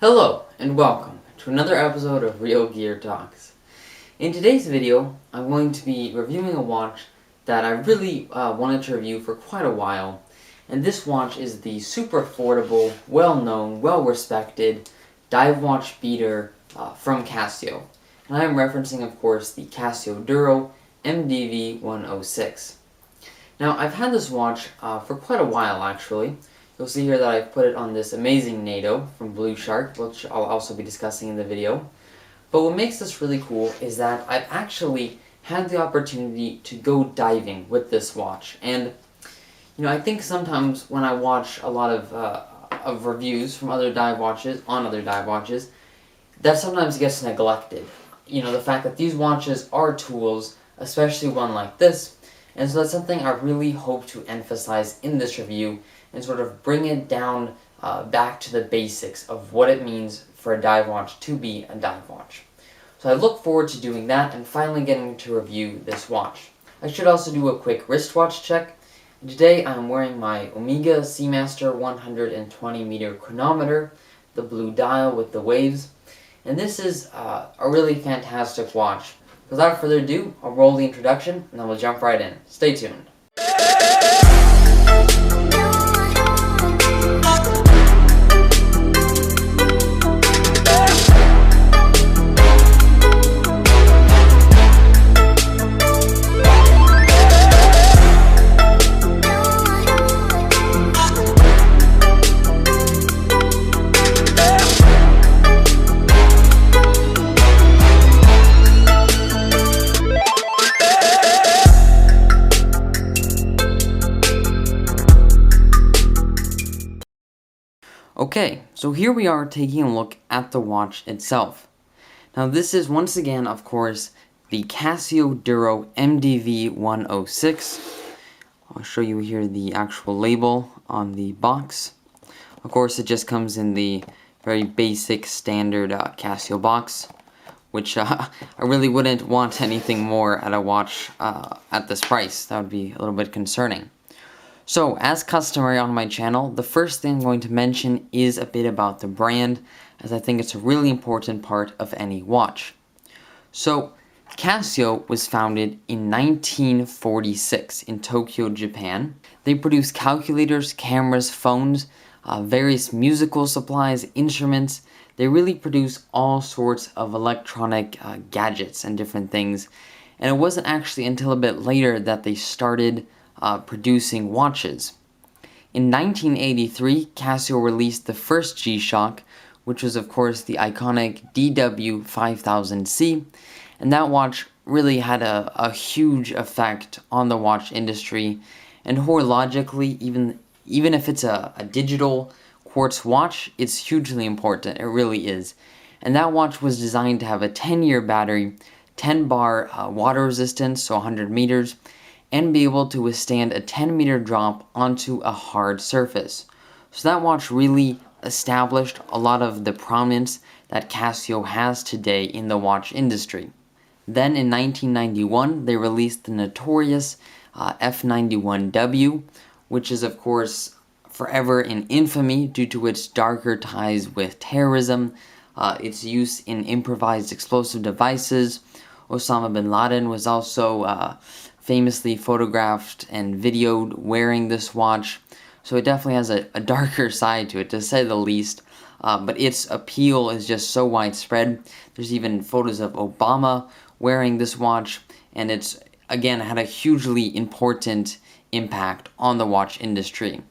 Hello and welcome to another episode of Real Gear Talks. In today's video, I'm going to be reviewing a watch that I really wanted to review for quite a while, and this watch is the super affordable, well-known, well-respected dive watch beater from Casio. And I am referencing, of course, the CASIO Duro MDV-106. Now, I've had this watch for quite a while, actually. You'll see here that I've put it on this amazing NATO from BluShark, which I'll also be discussing in the video. But what makes this really cool is that I've actually had the opportunity to go diving with this watch. And, you know, I think sometimes when I watch a lot of reviews from other dive watches, that sometimes gets neglected. You know, the fact that these watches are tools, especially one like this. And so that's something I really hope to emphasize in this review and sort of bring it down back to the basics of what it means for a dive watch to be a dive watch. So I look forward to doing that and finally getting to review this watch. I should also do a quick wristwatch check. Today I'm wearing my Omega Seamaster 120 meter chronometer, the blue dial with the waves, and this is a really fantastic watch. Without further ado, I'll roll the introduction and then we'll jump right in. Stay tuned. Okay, so here we are taking a look at the watch itself. Now this is once again, of course, the CASIO Duro MDV-106. I'll show you here the actual label on the box. Of course, it just comes in the very basic standard Casio box, which I really wouldn't want anything more at a watch at this price. That would be a little bit concerning. So, as customary on my channel, the first thing I'm going to mention is a bit about the brand, as I think it's a really important part of any watch. So, Casio was founded in 1946 in Tokyo, Japan. They produce calculators, cameras, phones, various musical supplies, instruments. They really produce all sorts of electronic gadgets and different things. And it wasn't actually until a bit later that they started producing watches. In 1983, Casio released the first G-Shock, which was of course the iconic DW5000C, and that watch really had a huge effect on the watch industry, and horologically, even if it's a digital quartz watch, it's hugely important, it really is. And that watch was designed to have a 10-year battery, 10 bar water resistance, so 100 meters, and be able to withstand a 10-meter drop onto a hard surface. So that watch really established a lot of the prominence that Casio has today in the watch industry. Then in 1991, they released the notorious F91W, which is of course forever in infamy due to its darker ties with terrorism, its use in improvised explosive devices. Osama bin Laden was also famously photographed and videoed wearing this watch, so it definitely has a darker side to it, to say the least, but its appeal is just so widespread. There's even photos of Obama wearing this watch, and it's, again, had a hugely important impact on the watch industry.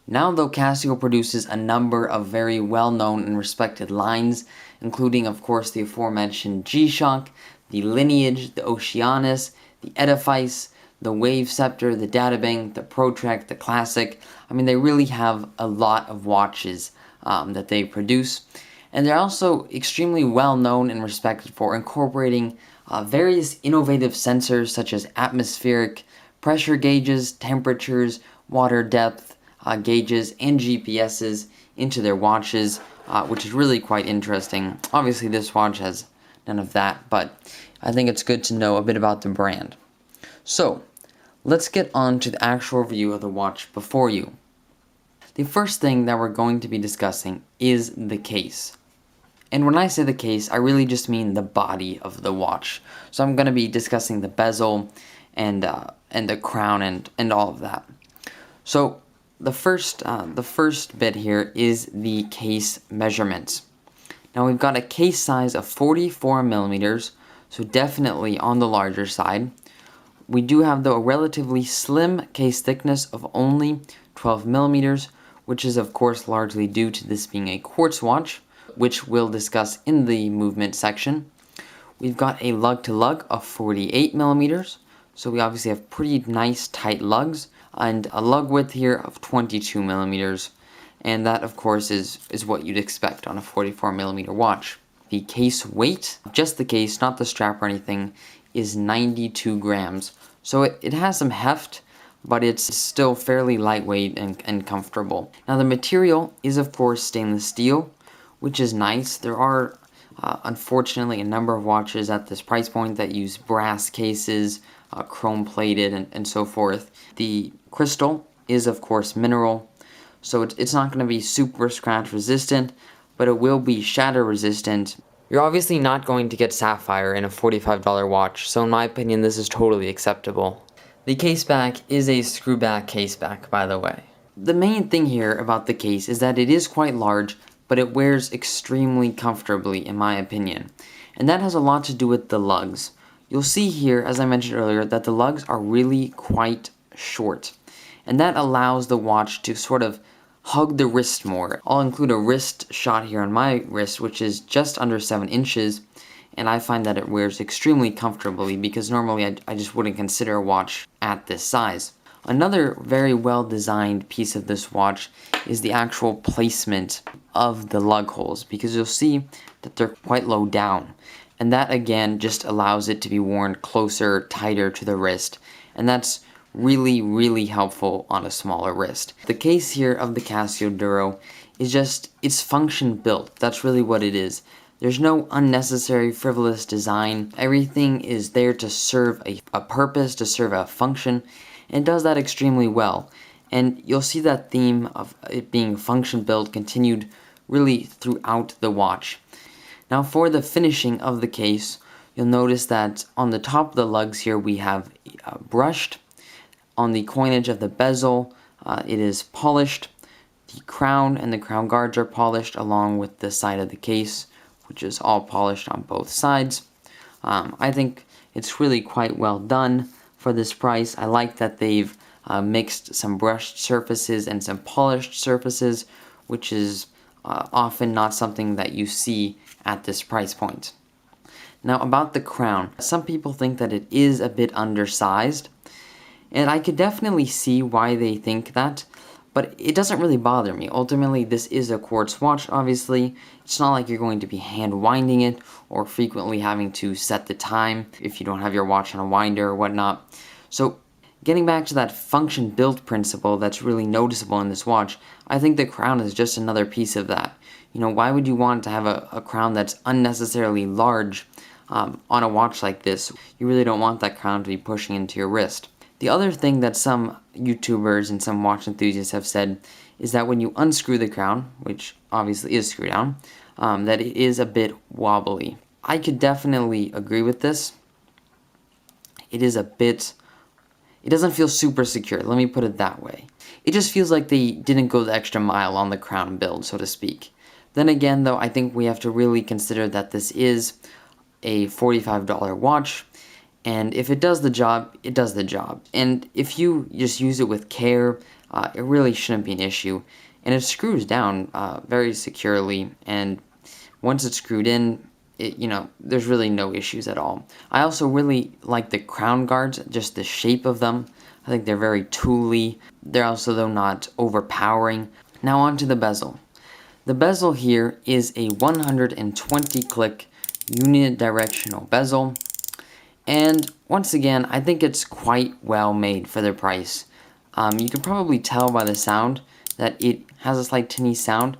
Now, though, Casio produces a number of very well-known and respected lines, including, of course, the aforementioned G-Shock, the Lineage, the Oceanus, the Edifice, the Wave Scepter, the Databang, the Protrek, the Classic. I mean, they really have a lot of watches that they produce. And they're also extremely well known and respected for incorporating various innovative sensors such as atmospheric pressure gauges, temperatures, water depth gauges, and GPSs into their watches, which is really quite interesting. Obviously, this watch has none of that, but I think it's good to know a bit about the brand. So, let's get on to the actual review of the watch before you. The first thing that we're going to be discussing is the case. And when I say the case, I really just mean the body of the watch. So I'm going to be discussing the bezel and the crown and all of that. So the first bit here is the case measurements. Now we've got a case size of 44 millimeters, so definitely on the larger side. We do have though a relatively slim case thickness of only 12 millimeters, which is of course largely due to this being a quartz watch, which we'll discuss in the movement section. We've got a lug to lug of 48 millimeters, so we obviously have pretty nice tight lugs, and a lug width here of 22 millimeters, and that of course is what you'd expect on a 44 millimeter watch. The case weight, just the case, not the strap or anything, is 92 grams, so it has some heft, but it's still fairly lightweight and comfortable. Now the material is of course stainless steel, which is nice. There are unfortunately a number of watches at this price point that use brass cases, chrome plated and so forth. The crystal is of course mineral, so it's not going to be super scratch resistant, but it will be shatter resistant. You're obviously not going to get sapphire in a $45 watch, so in my opinion this is totally acceptable. The Caseback is a screwback caseback, by the way. The main thing here about the case is that it is quite large, but it wears extremely comfortably in my opinion. And that has a lot to do with the lugs. You'll see here, as I mentioned earlier, that the lugs are really quite short. And that allows the watch to sort of hug the wrist more. I'll include a wrist shot here on my wrist, which is just under 7 inches. And I find that it wears extremely comfortably because normally I just wouldn't consider a watch at this size. Another very well designed piece of this watch is the actual placement of the lug holes, because you'll see that they're quite low down, and that again just allows it to be worn closer, tighter to the wrist, and that's really helpful on a smaller wrist. The case here of the Casio Duro is just, it's function built. That's really what it is. There's no unnecessary frivolous design. Everything is there to serve a purpose, to serve a function, and does that extremely well. And you'll see that theme of it being function built continued really throughout the watch. Now for the finishing of the case, you'll notice that on the top of the lugs here we have brushed. On the coinage of the bezel, it is polished. The crown and the crown guards are polished, along with the side of the case, which is all polished on both sides. I think it's really quite well done for this price. I like that they've mixed some brushed surfaces and some polished surfaces, which is often not something that you see at this price point. Now about the crown, some people think that it is a bit undersized, and I could definitely see why they think that, but it doesn't really bother me. Ultimately, this is a quartz watch, obviously. It's not like you're going to be hand winding it or frequently having to set the time if you don't have your watch on a winder or whatnot. So getting back to that function built principle that's really noticeable in this watch, I think the crown is just another piece of that. You know, why would you want to have a crown that's unnecessarily large on a watch like this? You really don't want that crown to be pushing into your wrist. The other thing that some YouTubers and some watch enthusiasts have said is that when you unscrew the crown, which obviously is screw down, that it is a bit wobbly. I could definitely agree with this. It doesn't feel super secure, let me put it that way. It just feels like they didn't go the extra mile on the crown build, so to speak. Then again though, I think we have to really consider that this is a $45 watch, and if it does the job, it does the job. And if you just use it with care, it really shouldn't be an issue. And it screws down very securely, and once it's screwed in, there's really no issues at all. I also really like the crown guards, just the shape of them. I think they're very tooly. They're also, though, not overpowering. Now on to the bezel. The bezel here is a 120 click unidirectional bezel. And once again, I think it's quite well made for their price. You can probably tell by the sound that it has a slight tinny sound,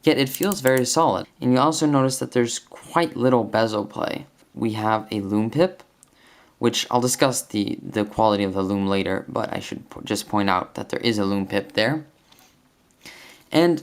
yet it feels very solid. And you also notice that there's quite little bezel play. We have a lume pip, which I'll discuss the quality of the lume later, but I should just point out that there is a lume pip there. And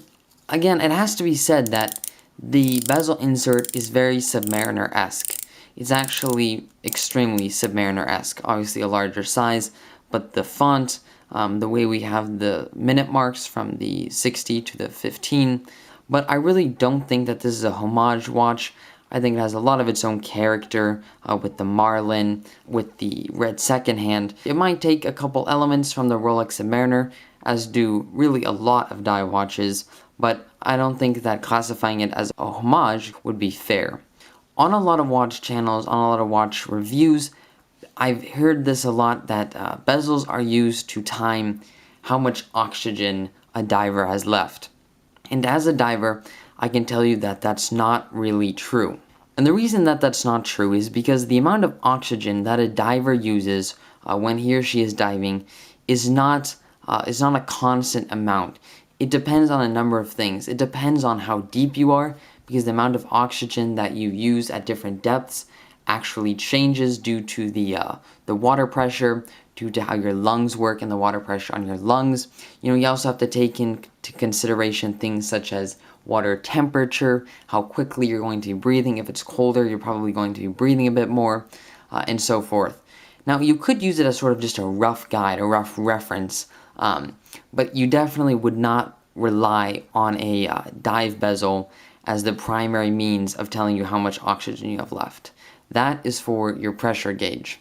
again, it has to be said that The bezel insert is very Submariner-esque. It's actually extremely Submariner-esque, obviously a larger size, but the font, the way we have the minute marks from the 60 to the 15, but I really don't think that this is a homage watch. I think it has a lot of its own character with the marlin, with the red second hand. It might take a couple elements from the Rolex Submariner, as do really a lot of dive watches, but I don't think that classifying it as a homage would be fair. On a lot of watch channels, on a lot of watch reviews, I've heard this a lot that bezels are used to time how much oxygen a diver has left. And as a diver, I can tell you that that's not really true. And the reason that that's not true is because the amount of oxygen that a diver uses when he or she is diving is not a constant amount. It depends on a number of things. It depends on how deep you are, because the amount of oxygen that you use at different depths actually changes due to the water pressure, due to how your lungs work and the water pressure on your lungs. You also have to take into consideration things such as water temperature, how quickly you're going to be breathing. If it's colder, you're probably going to be breathing a bit more, and so forth. Now, you could use it as sort of just a rough guide, a rough reference, but you definitely would not rely on a dive bezel as the primary means of telling you how much oxygen you have left. That is for your pressure gauge.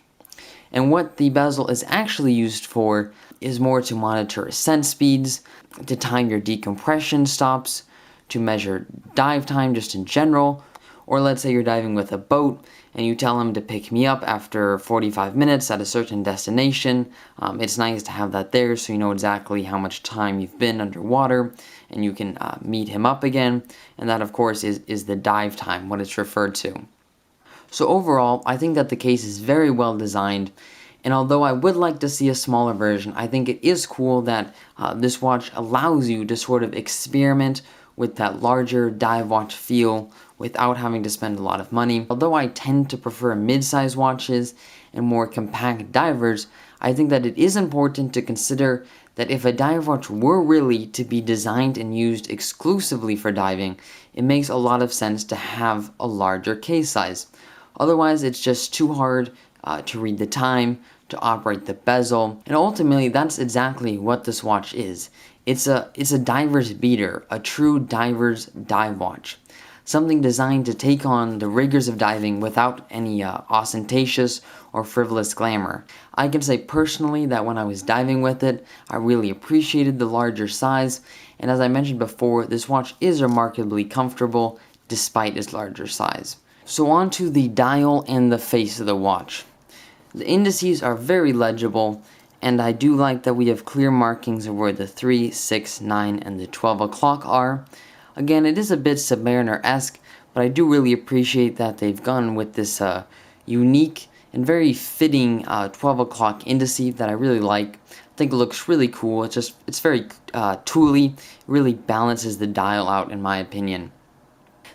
And what the bezel is actually used for is more to monitor ascent speeds, to time your decompression stops, to measure dive time just in general, or let's say you're diving with a boat and you tell him to pick me up after 45 minutes at a certain destination. It's nice to have that there so you know exactly how much time you've been underwater and you can meet him up again. And that, of course, is the dive time, what it's referred to. So overall, I think that the case is very well designed, and although I would like to see a smaller version, I think it is cool that this watch allows you to sort of experiment with that larger dive watch feel without having to spend a lot of money. Although I tend to prefer mid-size watches and more compact divers, I think that it is important to consider that if a dive watch were really to be designed and used exclusively for diving, it makes a lot of sense to have a larger case size. Otherwise, it's just too hard to read the time, to operate the bezel, and ultimately that's exactly what this watch is. It's a diver's beater, a true diver's dive watch. Something designed to take on the rigors of diving without any ostentatious or frivolous glamour. I can say personally that when I was diving with it, I really appreciated the larger size, and as I mentioned before, this watch is remarkably comfortable despite its larger size. So on to the dial and the face of the watch. The indices are very legible, and I do like that we have clear markings of where the 3, 6, 9, and the 12 o'clock are. Again, it is a bit Submariner-esque, but I do really appreciate that they've gone with this unique and very fitting 12 o'clock indice that I really like. I think it looks really cool. It's very tooly, really balances the dial out in my opinion.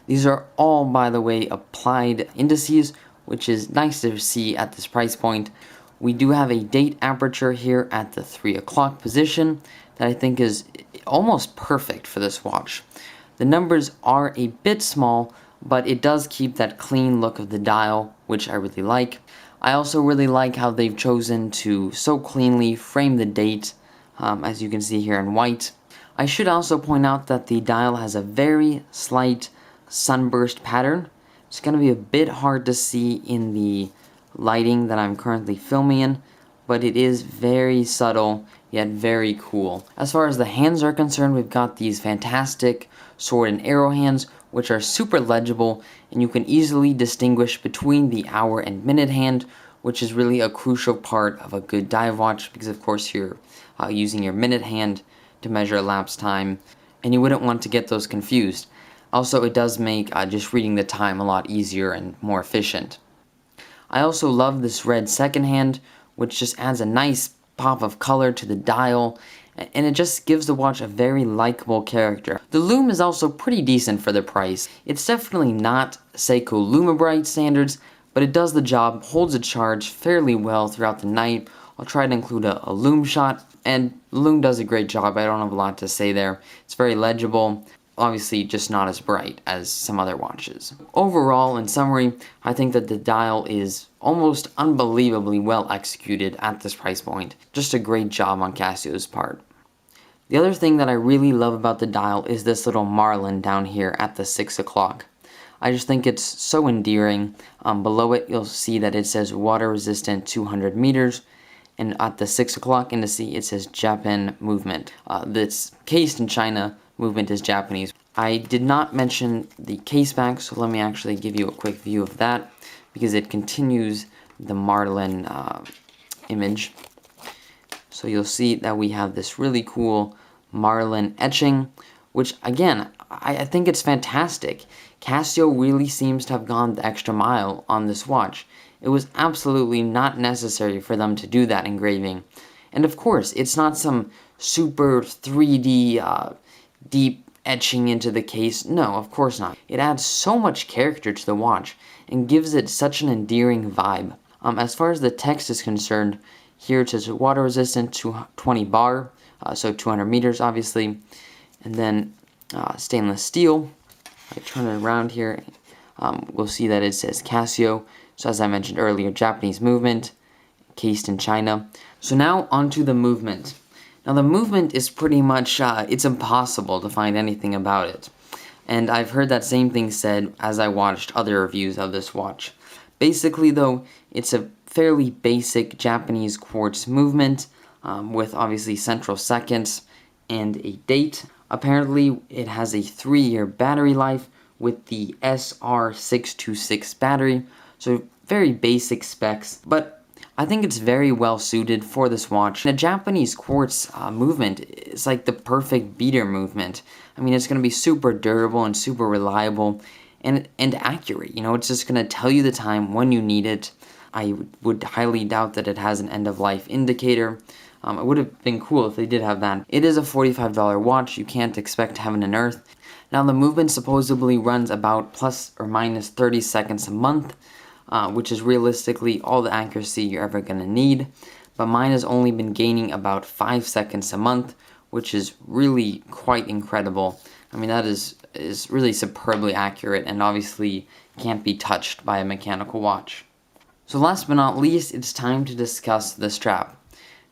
These are all, by the way, applied indices, which is nice to see at this price point. We do have a date aperture here at the 3 o'clock position that I think is almost perfect for this watch. The numbers are a bit small, but it does keep that clean look of the dial, which I really like. I also really like how they've chosen to so cleanly frame the date, as you can see here in white. I should also point out that the dial has a very slight sunburst pattern. It's going to be a bit hard to see in the lighting that I'm currently filming in, but it is very subtle yet very cool. As far as the hands are concerned, we've got these fantastic sword and arrow hands, which are super legible, and you can easily distinguish between the hour and minute hand, which is really a crucial part of a good dive watch, because of course you're using your minute hand to measure elapsed time, and you wouldn't want to get those confused. Also, it does make just reading the time a lot easier and more efficient. I also love this red second hand, which just adds a nice pop of color to the dial, and it just gives the watch a very likable character. The lume is also pretty decent for the price. It's definitely not Seiko Lumibrite standards, but it does the job, holds a charge fairly well throughout the night. I'll try to include a lume shot, and lume does a great job. I don't have a lot to say there. It's very legible. obviously just not as bright as some other watches. Overall, in summary, I think that the dial is almost unbelievably well executed at this price point. Just a great job on Casio's part. The other thing that I really love about the dial is this little marlin down here at the 6 o'clock. I just think it's so endearing. Below it, you'll see that it says water resistant 200 meters. And at the 6 o'clock indice, it says Japan movement. That's cased in China, movement is Japanese. I did not mention the Caseback, so let me actually give you a quick view of that, because it continues the marlin image. So you'll see that we have this really cool marlin etching, which again, I think it's fantastic. Casio really seems to have gone the extra mile on this watch. It was absolutely not necessary for them to do that engraving. And of course, it's not some super 3D deep etching into the case. No, of course not. It adds so much character to the watch and gives it such an endearing vibe. As far as the text is concerned, here it says water resistant to 20 bar, so 200 meters obviously, and then stainless steel. If I turn it around here, we'll see that it says Casio. So as I mentioned earlier, Japanese movement, cased in China. So now onto the movement. Now the movement is pretty much, it's impossible to find anything about it. And I've heard that same thing said as I watched other reviews of this watch. Basically though, it's a fairly basic Japanese quartz movement with obviously central seconds and a date. Apparently it has a 3-year battery life with the SR626 battery, so very basic specs, but I think it's very well suited for this watch. The Japanese quartz movement is like the perfect beater movement. I mean, it's going to be super durable and super reliable and accurate. You know, it's just going to tell you the time when you need it. I would highly doubt that it has an end-of-life indicator. It would have been cool if they did have that. It is a $45 watch. You can't expect heaven and earth. Now, the movement supposedly runs about plus or minus 30 seconds a month, which is realistically all the accuracy you're ever going to need. But mine has only been gaining about 5 seconds a month, which is really quite incredible. I mean, that is really superbly accurate and obviously can't be touched by a mechanical watch. So last but not least, it's time to discuss the strap.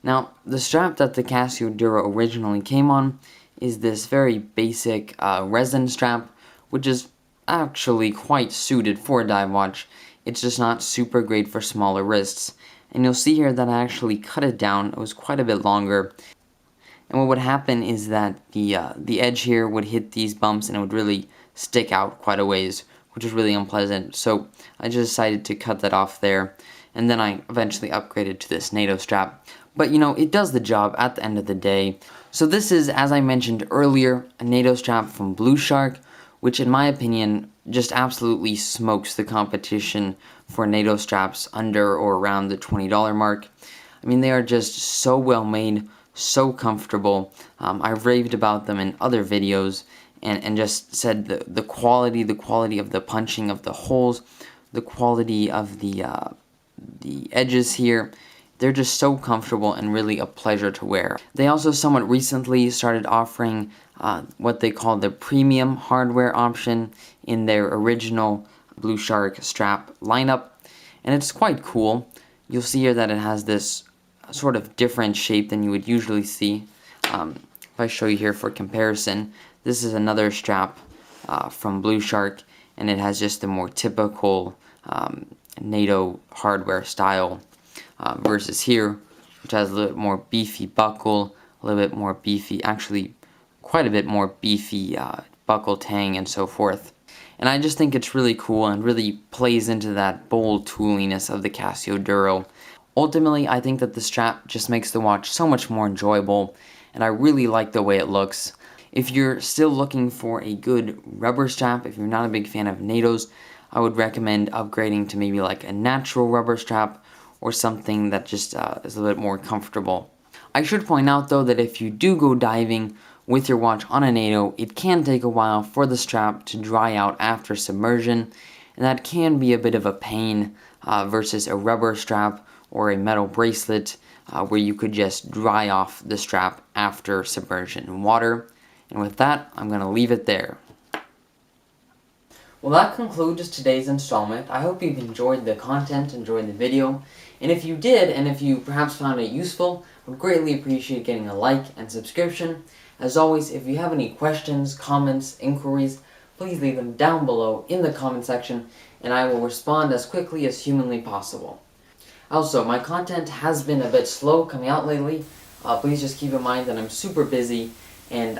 Now, the strap that the Casio Duro originally came on is this very basic resin strap, which is actually quite suited for a dive watch. It's just not super great for smaller wrists. And you'll see here that I actually cut it down. It was quite a bit longer. And what would happen is that the edge here would hit these bumps and it would really stick out quite a ways, which is really unpleasant. So I just decided to cut that off there. And then I eventually upgraded to this NATO strap. But you know, it does the job at the end of the day. So this is, as I mentioned earlier, a NATO strap from BluShark, which in my opinion just absolutely smokes the competition for NATO straps under or around the $20 mark. I mean, they are just so well made, so comfortable. I've raved about them in other videos and just said the quality of the punching of the holes, the quality of the edges here. They're just so comfortable and really a pleasure to wear. They also somewhat recently started offering what they call the premium hardware option in their original BluShark strap lineup, and it's quite cool. You'll see here that it has this sort of different shape than you would usually see. If I show you here for comparison, this is another strap from BluShark, and it has just the more typical NATO hardware style versus here, which has a little bit more beefy buckle, a little bit more beefy, actually quite a bit more beefy buckle tang and so forth. And I just think it's really cool and really plays into that bold tooliness of the Casio Duro. Ultimately, I think that the strap just makes the watch so much more enjoyable, and I really like the way it looks. If you're still looking for a good rubber strap, if you're not a big fan of NATOs, I would recommend upgrading to maybe like a natural rubber strap or something that just is a little bit more comfortable. I should point out though that if you do go diving with your watch on a NATO, it can take a while for the strap to dry out after submersion, and that can be a bit of a pain versus a rubber strap or a metal bracelet where you could just dry off the strap after submersion in water. And with that, I'm going to leave it there. Well, that concludes today's installment. I hope you've enjoyed the content, enjoyed the video. And if you did, and if you perhaps found it useful, I would greatly appreciate getting a like and subscription. As always, if you have any questions, comments, inquiries, please leave them down below in the comment section, and I will respond as quickly as humanly possible. Also, my content has been a bit slow coming out lately. Please just keep in mind that I'm super busy, and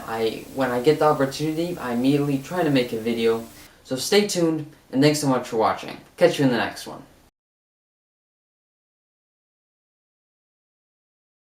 when I get the opportunity, I immediately try to make a video. So stay tuned, and thanks so much for watching. Catch you in the next one.